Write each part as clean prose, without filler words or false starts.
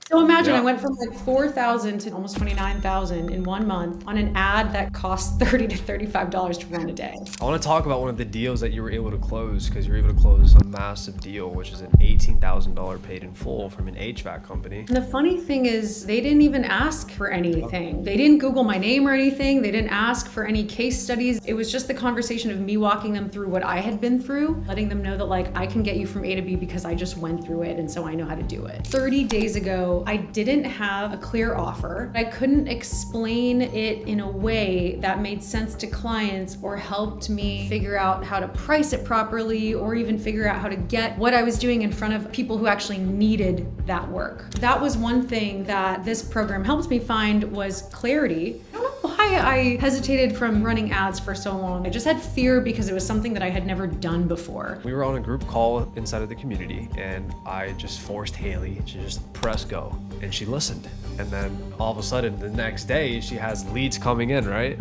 So imagine I Yeah. went from like 4,000 to almost 29,000 in 1 month on an ad that costs 30 to $35 to run a day. I want to talk about one of the deals that you were able to close because you were able to close a massive deal, which is an $18,000 paid in full from an HVAC company. And the funny thing is, they didn't even ask for anything. They didn't Google my name or anything. They didn't ask for any case studies. It was just the conversation of me walking them through what I had been through, letting them know that, like, I can get you from A to B because I just went through it and so I know how to do it. 30 days ago, I didn't have a clear offer. I couldn't explain it in a way that made sense to clients or helped me figure out how to price it properly or even figure out how to get what I was doing in front of people who actually needed that work. That was one thing that this program helped me find was clarity. I don't know why I hesitated from running ads for so long. I just had fear because it was something that I had never done before. We were on a group call inside of the community, and I just forced Haley to just press go, and she listened. And then all of a sudden, the next day, she has leads coming in, right?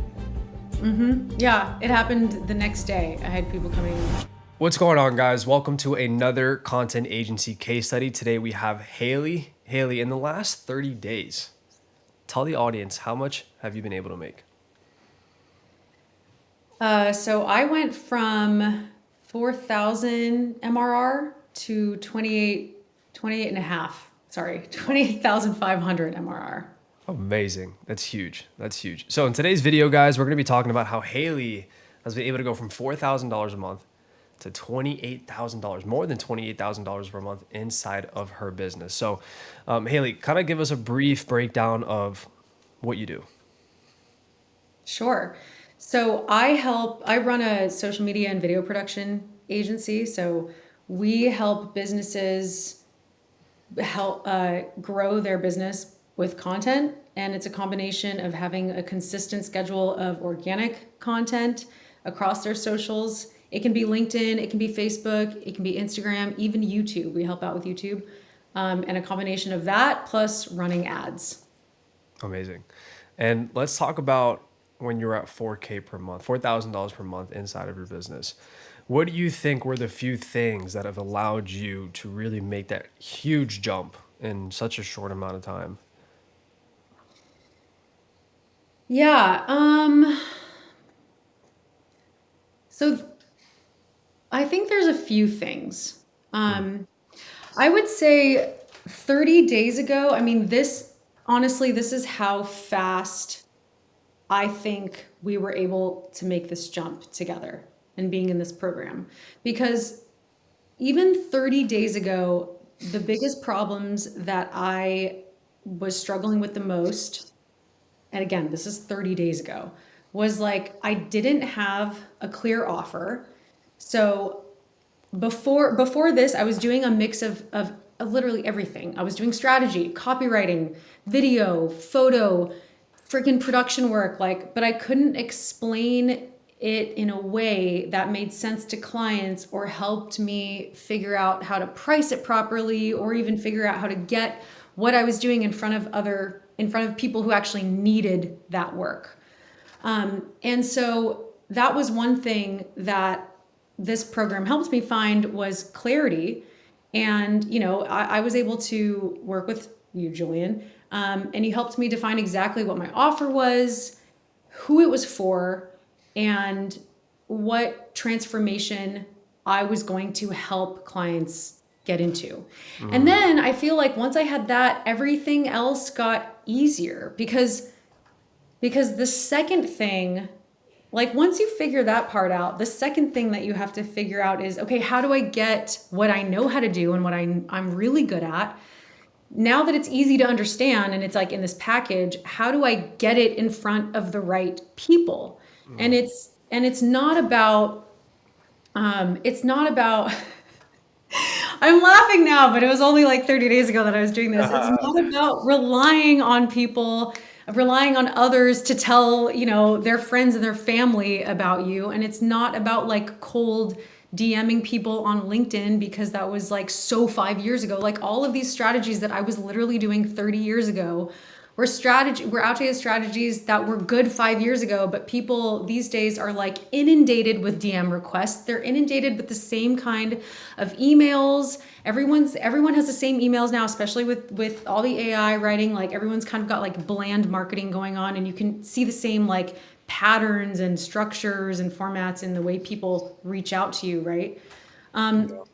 Yeah, it happened the next day. I had people coming in. What's going on, guys? Welcome to another content agency case study. Today we have Haley. Haley, in the last 30 days, tell the audience, how much have you been able to make? So I went from 4,000 MRR to 28 and a half. Sorry, 28,500 MRR. Amazing. That's huge. That's huge. So in today's video, guys, we're going to be talking about how Haley has been able to go from $4,000 a month to $28,000, more than $28,000 per month inside of her business. So, Haley, kind of give us a brief breakdown of what you do. Sure. So I run a social media and video production agency. So we help businesses help grow their business with content. And it's a combination of having a consistent schedule of organic content across their socials. It can be LinkedIn, it can be Facebook, it can be Instagram, even YouTube. We help out with YouTube. And a combination of that plus running ads. Amazing. And let's talk about when you're at 4K per month, $4,000 per month inside of your business. What do you think were the few things that have allowed you to really make that huge jump in such a short amount of time? Yeah. So I think there's a few things. I would say 30 days ago, I mean, honestly, this is how fast I think we were able to make this jump together and being in this program. Because even 30 days ago, the biggest problems that I was struggling with the most, and again, this is 30 days ago, was like I didn't have a clear offer. So before this, I was doing a mix of literally everything. I was doing strategy, copywriting, video, photo, freaking production work, but I couldn't explain it in a way that made sense to clients or helped me figure out how to price it properly or even figure out how to get what I was doing in front of people who actually needed that work. And so that was one thing that this program helped me find was clarity. And, I was able to work with you, Julian, and you helped me define exactly what my offer was, who it was for, and what transformation I was going to help clients get into. And then I feel like once I had that, everything else got easier because the second thing, like once you figure that part out, the second thing that you have to figure out is, okay, how do I get what I know how to do and what I'm really good at? Now that it's easy to understand and it's like in this package, how do I get it in front of the right people? And it's not about I'm laughing now, but it was only like 30 days ago that I was doing this. It's not about relying on people, relying on others to tell, their friends and their family about you. And it's not about like cold DMing people on LinkedIn because that was like so 5 years ago. Like all of these strategies that I was literally doing 30 years ago we're outdated strategies that were good 5 years ago, but people these days are like inundated with DM requests. They're inundated with the same kind of emails. Everyone has the same emails now, especially with all the AI writing. Like everyone's kind of got like bland marketing going on, and you can see the same like patterns and structures and formats in the way people reach out to you, right?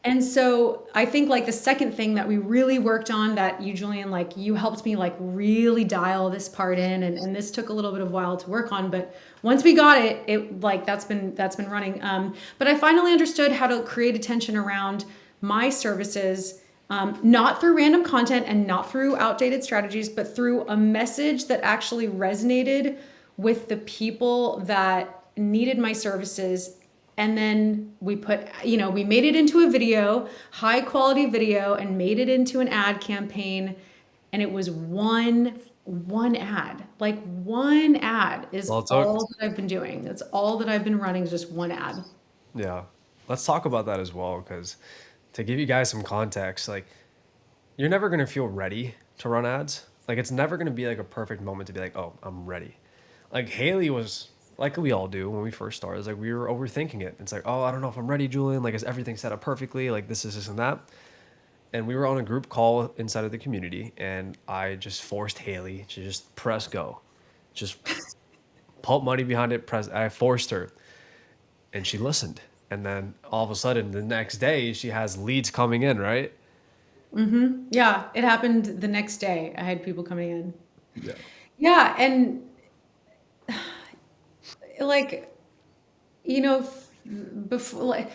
And so I think like the second thing that we really worked on that you, Julian, like you helped me like really dial this part in, and this took a little bit of while to work on, but once we got it, it like that's been running. But I finally understood how to create attention around my services, not through random content and not through outdated strategies, but through a message that actually resonated with the people that needed my services. And then we made it into a video, high quality video, and made it into an ad campaign. And it was one ad. Like one ad is Well, it's all that I've been doing. That's all that I've been running is just one ad. yeah. Let's talk about that as well, because to give you guys some context, like you're never gonna feel ready to run ads. Like it's never gonna be like a perfect moment to be like, oh, I'm ready. Like Haley was like we all do when we first started. It's like we were overthinking it. It's like, oh, I don't know if I'm ready, Julian. Like is everything set up perfectly? Like this and that. And we were on a group call inside of the community, and I just forced Haley to just press go, just put money behind it. Press. I forced her, and she listened. And then all of a sudden, the next day, she has leads coming in, right? Yeah, it happened the next day. I had people coming in. Yeah. Yeah, and like before, like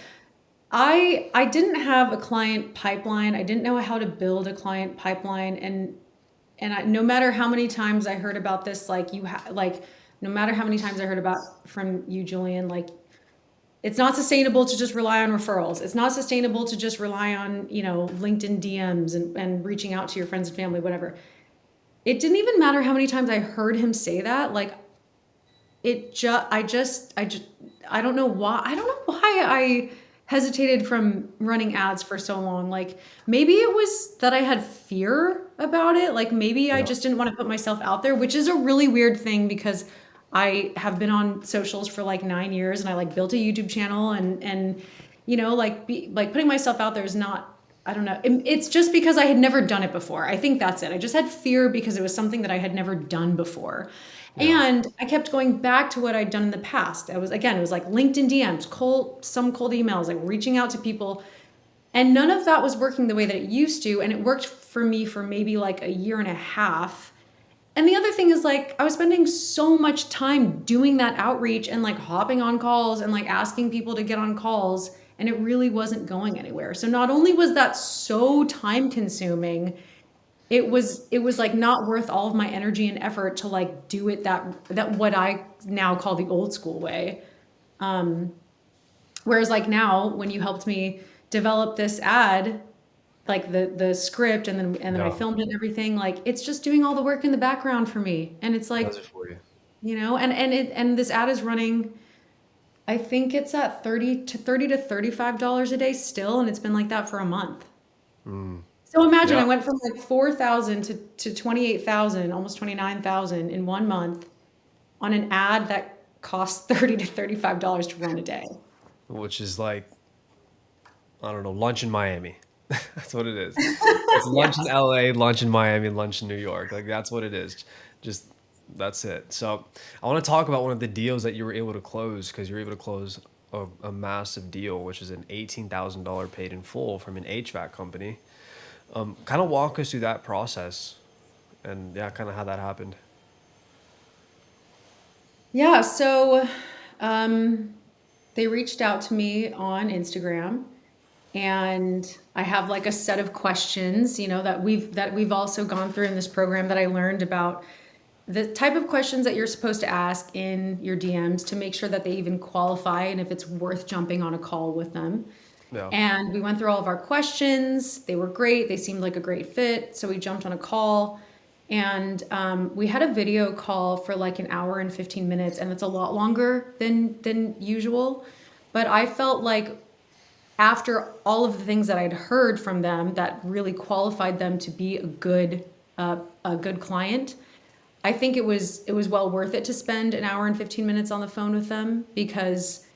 I didn't have a client pipeline. I didn't know how to build a client pipeline, no matter how many times I heard about this, no matter how many times I heard about from you, Julian, like it's not sustainable to just rely on referrals. It's not sustainable to just rely on LinkedIn DMs and reaching out to your friends and family, whatever. It didn't even matter how many times I heard him say that. Like it just I don't know why I hesitated from running ads for so long. Like maybe it was that I had fear about it. Like maybe I Yeah. just didn't want to put myself out there, which is a really weird thing because I have been on socials for like 9 years, and I like built a YouTube channel, and like putting myself out there is not, I don't know. It's just because I had never done it before. I think that's it. I just had fear because it was something that I had never done before. Yeah. And I kept going back to what I'd done in the past. It was like LinkedIn DMs, some cold emails, like reaching out to people. And none of that was working the way that it used to. And it worked for me for maybe like a year and a half. And the other thing is like I was spending so much time doing that outreach and like hopping on calls and like asking people to get on calls, and it really wasn't going anywhere. So not only was that so time consuming, it was like not worth all of my energy and effort to like do it that what I now call the old school way. Whereas like now when you helped me develop this ad, like the script, and then I Yeah. filmed it and everything, like it's just doing all the work in the background for me. And it's Does like, it for you? and this ad is running, I think it's at 30 to $35 a day still, and it's been like that for a month. So imagine I Yeah. went from like 4,000 to 28,000, almost 29,000 in one month on an ad that costs 30 to $35 to run a day. Which is like, I don't know, lunch in Miami. That's what it is. It's lunch in Yeah. LA, lunch in Miami, lunch in New York. Like that's what it is. Just that's it. So I want to talk about one of the deals that you were able to close, because you were able to close a massive deal, which is an $18,000 paid in full from an HVAC company. Kind of walk us through that process, and yeah, kind of how that happened. Yeah, so um, they reached out to me on Instagram, and I have like a set of questions, that we've also gone through in this program, that I learned about the type of questions that you're supposed to ask in your DMs to make sure that they even qualify and if it's worth jumping on a call with them. Yeah. And we went through all of our questions. They were great. They seemed like a great fit. So we jumped on a call, and we had a video call for like an hour and 15 minutes. And it's a lot longer than usual. But I felt like after all of the things that I'd heard from them that really qualified them to be a good client, I think it was well worth it to spend an hour and 15 minutes on the phone with them, because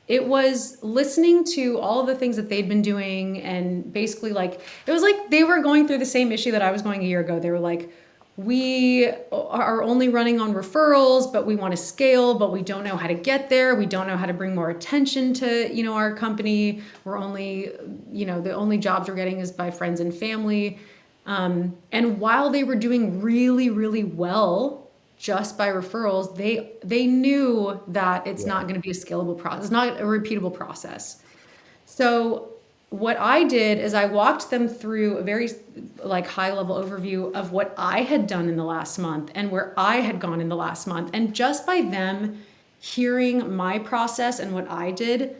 it was listening to all of the things that they'd been doing, and basically like it was like they were going through the same issue that I was going a year ago. They were like, we are only running on referrals, but we want to scale, but we don't know how to get there. We don't know how to bring more attention to, our company. We're only, the only jobs we're getting is by friends and family. And while they were doing really, really well just by referrals, they knew that it's Yeah. not going to be a scalable process, it's not a repeatable process. So what I did is I walked them through a very like high level overview of what I had done in the last month and where I had gone in the last month. And just by them hearing my process and what I did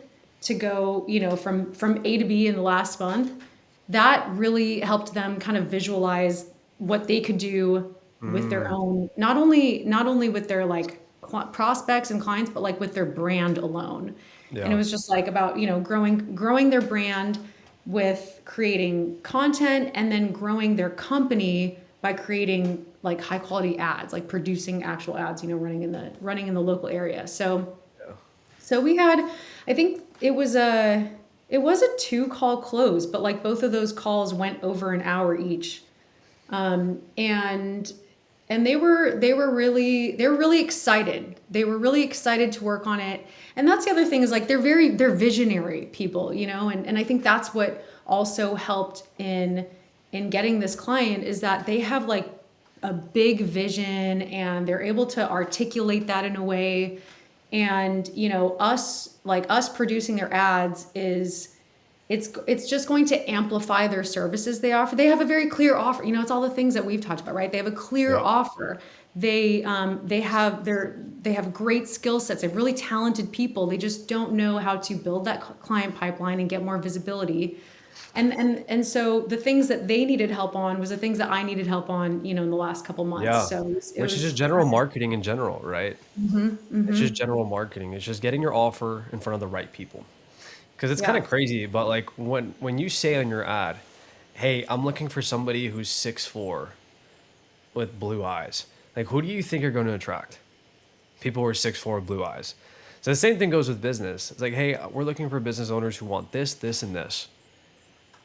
to go, from A to B in the last month, that really helped them kind of visualize what they could do with their Mm, own, not only with their like prospects and clients, but like with their brand alone. And it yeah. was just like about, growing their brand with creating content, and then growing their company by creating like high quality ads, like producing actual ads, running in the local area. Yeah. So we had, I think it was a two call close, but like both of those calls went over an hour each. And they were really excited. They were really excited to work on it. And that's the other thing, is like they're visionary people, and I think that's what also helped in getting this client, is that they have like a big vision, and they're able to articulate that in a way. And us producing their ads is, it's just going to amplify their services they offer. They have a very clear offer. It's all the things that we've talked about, right? They have a clear Yep. offer. They have great skill sets. They have really talented people. They just don't know how to build that client pipeline and get more visibility. And so the things that they needed help on was the things that I needed help on, in the last couple months. Yeah. So it Which is was just general marketing in general, right? It's just general marketing. It's just getting your offer in front of the right people. Because it's kind yeah. of crazy, but like when you say on your ad, "Hey, I'm looking for somebody who's 6'4" with blue eyes," like who do you think you're going to attract? People who are 6'4" with blue eyes. So the same thing goes with business. It's like, "Hey, we're looking for business owners who want this, this, and this."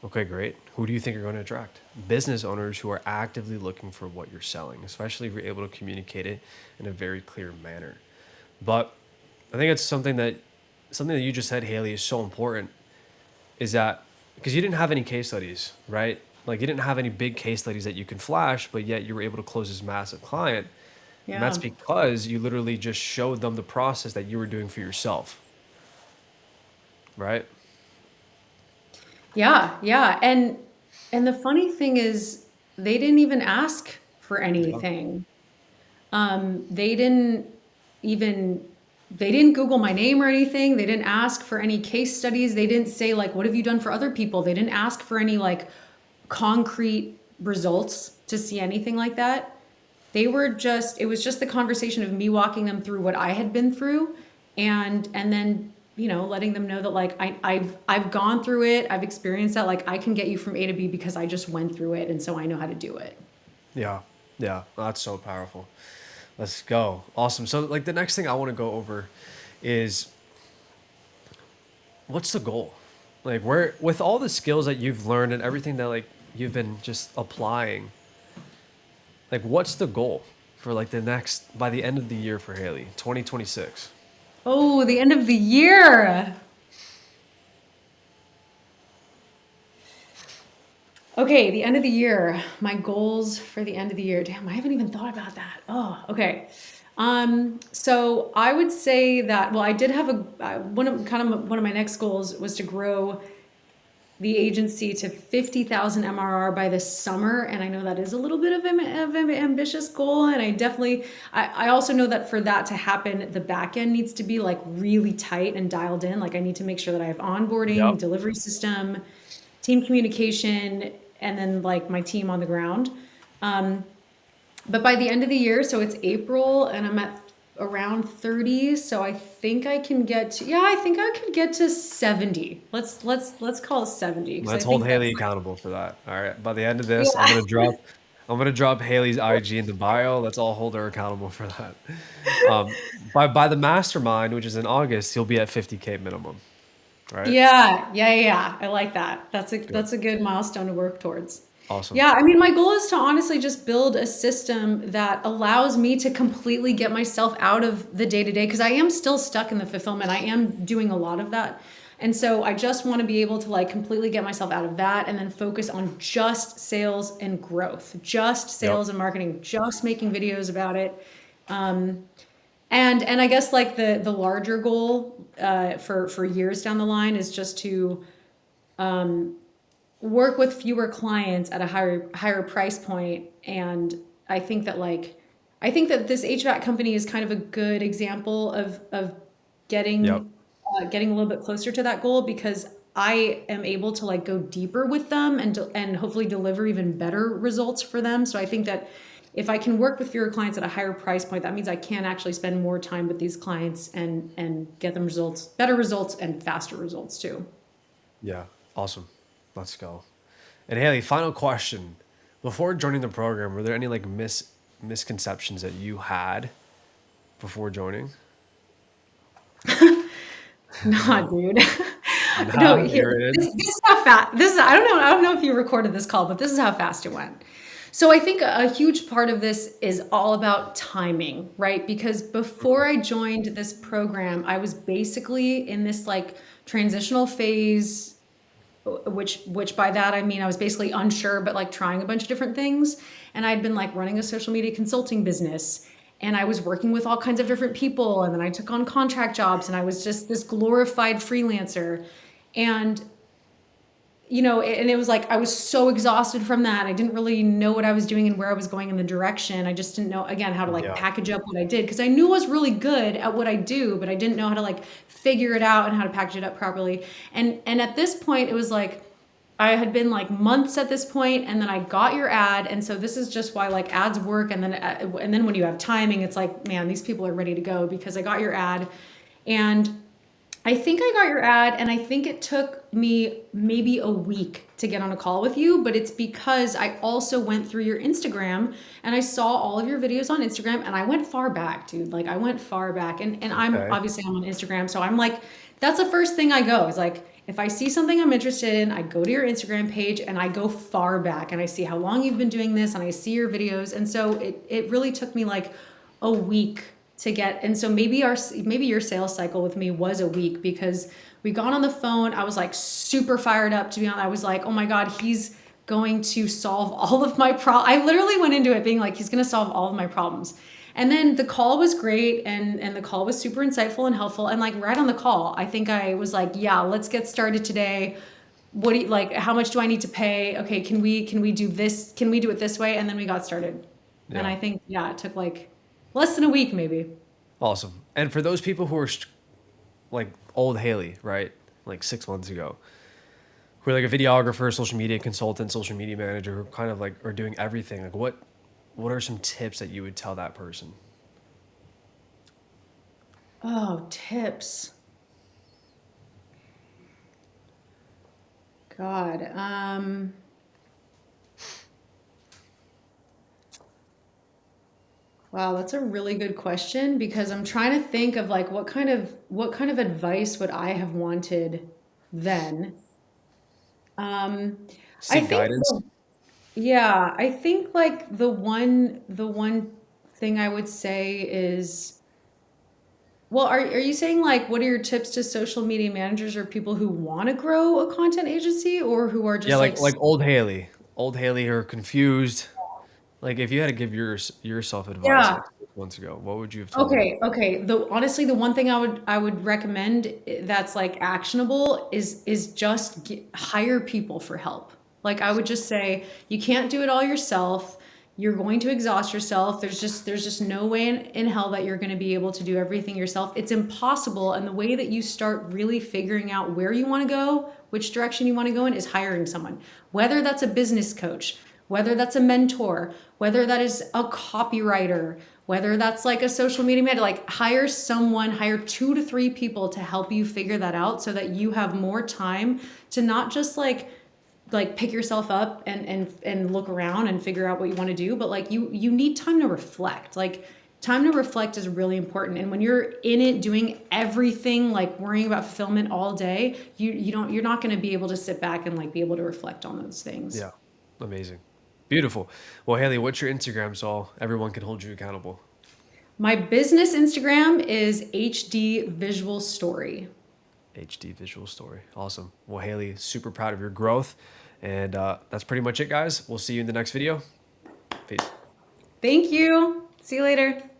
Okay, great. Who do you think you're going to attract? Business owners who are actively looking for what you're selling, especially if you're able to communicate it in a very clear manner. But I think it's something that you just said, Haley, is so important. Is that because you didn't have any case studies, right? Like you didn't have any big case studies that you can flash, but yet you were able to close this massive client, and that's Yeah. because you literally just showed them the process that you were doing for yourself, right? Yeah, yeah. And the funny thing is, they didn't even ask for Yeah. anything. They didn't even they didn't Google my name or anything. They didn't ask for any case studies. They didn't say like, what have you done for other people? They didn't ask for any like concrete results to see anything like that. It was just the conversation of me walking them through what I had been through, and then, letting them know that like I've gone through it, I've experienced that, like I can get you from A to B because I just went through it, and so I know how to do it. Yeah. Yeah. That's so powerful. Let's go. Awesome. So like the next thing I want to go over is what's the goal? Like where with all the skills that you've learned and everything that like you've been just applying, like what's the goal for like the next by the end of the year for Haley, 2026? Oh, the end of the year. Okay, the end of the year. My goals for the end of the year. Damn, I haven't even thought about that. Oh, okay. So I would say that, well, I did have one of my next goals was to grow the agency to 50,000 MRR by this summer. And I know that is a little bit of an ambitious goal. And I also know that for that to happen, the back end needs to be like really tight and dialed in. Like I need to make sure that I have onboarding, Yep. delivery system, team communication, and then like my team on the ground. Um, but by the end of the year, so it's April, and I'm at around 30, so I think I can get to, yeah, I think I could get to 70. Let's call it 70, because I Let's hold think Haley that's accountable for that. All right. By the end of this, I'm yeah. gonna drop. I'm gonna drop Haley's IG in the bio. Let's all hold her accountable for that. By the mastermind, which is in August, you'll be at 50K minimum, right? Yeah. I like that. Good. That's a good milestone to work towards. Awesome. Yeah, I mean, my goal is to honestly just build a system that allows me to completely get myself out of the day to day because I am still stuck in the fulfillment. I am doing a lot of that. And so I just want to be able to like completely get myself out of that and then focus on just sales and growth, just Yep. sales and marketing, just making videos about it. Um, and I guess like the larger goal for years down the line is just to work with fewer clients at a higher price point. And I think that like I think that this HVAC company is kind of a good example of Yep. getting getting a little bit closer to that goal because I am able to like go deeper with them and hopefully deliver even better results for them. So I think that if I can work with fewer clients at a higher price point, that means I can actually spend more time with these clients and get them results, better results and faster results too. Yeah. Awesome. Let's go. And Haley, final question. Before joining the program, were there any like misconceptions that you had before joining? Nah, dude. No, Nah, here, you're in. this is how fast. This is I don't know if you recorded this call, but this is how fast it went. So I think a huge part of this is all about timing, right? Because before I joined this program, I was basically in this like transitional phase, which by that I mean I was basically unsure, but like trying a bunch of different things. And I'd been like running a social media consulting business, and I was working with all kinds of different people, and then I took on contract jobs, and I was just this glorified freelancer. And and it was like I was so exhausted from that. I didn't really know what I was doing and where I was going in the direction. I just didn't know again how to like Yeah. package up what I did because I knew I was really good at what I do, but I didn't know how to like figure it out and how to package it up properly. And at this point it was like I had been like months at this point, and then I got your ad, and so this is just why like ads work. And then when you have timing, it's like, man, these people are ready to go because I got your ad, and I think I got your ad, and I think it took me maybe a week to get on a call with you, but it's because I also went through your Instagram and I saw all of your videos on Instagram, and I went far back, dude. Like I went far back, and I'm Okay. obviously I'm on Instagram, so I'm like, that's the first thing I go is like, if I see something I'm interested in, I go to your Instagram page and I go far back and I see how long you've been doing this and I see your videos. And so it really took me like a week to get, and so maybe your sales cycle with me was a week because we got on the phone. I was like super fired up, to be honest. I was like, oh my god, he's going to solve all of my I literally went into it being like, he's going to solve all of my problems. And then the call was great, and the call was super insightful and helpful, and like right on the call I think I was like, yeah, let's get started today. What do you like, how much do I need to pay? Okay, can we do this, can we do it this way? And then we got started. And Yeah. I think, yeah, it took like less than a week maybe. Awesome. And for those people who are like old Haley, right? Like 6 months ago, who are like a videographer, social media consultant, social media manager, who kind of like are doing everything. Like what are some tips that you would tell that person? Oh, tips. God. Wow, that's a really good question because I'm trying to think of like what kind of advice would I have wanted then? Um, I Seek think, guidance. yeah, I think like the one thing I would say is, well, are you saying like what are your tips to social media managers or people who want to grow a content agency or who are Yeah, just like like old Haley, who are confused. Like if you had to give yourself advice yeah. like 6 months ago, what would you have told them? Okay. The honestly, the one thing I would recommend that's like actionable is just hire people for help. Like I would just say you can't do it all yourself. You're going to exhaust yourself. There's just no way in hell that you're going to be able to do everything yourself. It's impossible. And the way that you start really figuring out where you want to go, which direction you want to go in, is hiring someone. Whether that's a business coach, whether that's a mentor, whether that is a copywriter, whether that's like a social media manager, like hire someone, hire 2 to 3 people to help you figure that out so that you have more time to not just like like pick yourself up and look around and figure out what you want to do, but like you need time to reflect. Like time to reflect is really important, and when you're in it doing everything, like worrying about fulfillment all day, you're not going to be able to sit back and like be able to reflect on those things. Yeah. Amazing. Beautiful. Well, Haley, what's your Instagram so everyone can hold you accountable? My business Instagram is HD Visual Story. HD visual story. Awesome. Well, Haley, super proud of your growth. And that's pretty much it, guys. We'll see you in the next video. Peace. Thank you. See you later.